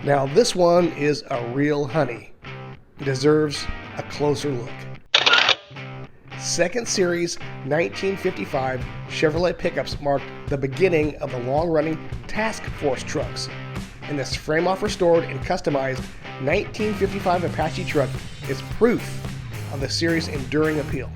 Now this one is a real honey. It deserves a closer look. Second Series 1955 Chevrolet pickups marked the beginning of the long-running Task Force trucks, and this frame-off restored and customized 1955 Apache truck is proof of the series' enduring appeal.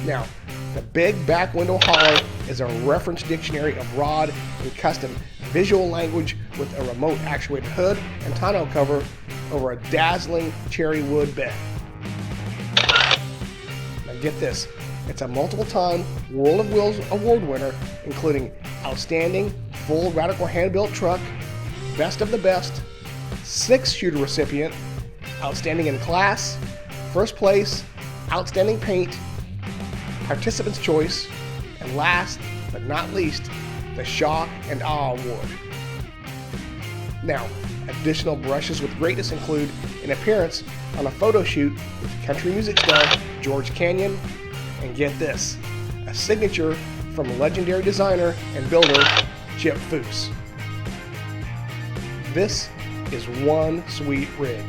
Now, the big back window hauler is a reference dictionary of rod and custom visual language with a remote actuated hood and tonneau cover over a dazzling cherry wood bed. Now get this, it's a multiple-time World of Wheels award winner, including Outstanding Full Radical Hand-Built Truck, Best of the Best, 6-shooter recipient, Outstanding in Class, First Place, Outstanding Paint, Participant's Choice, and last but not least, the Shock and Awe Award. Now, additional brushes with greatness include an appearance on a photo shoot with country music star George Canyon, and get this, a signature from legendary designer and builder Foose. This is one sweet rig.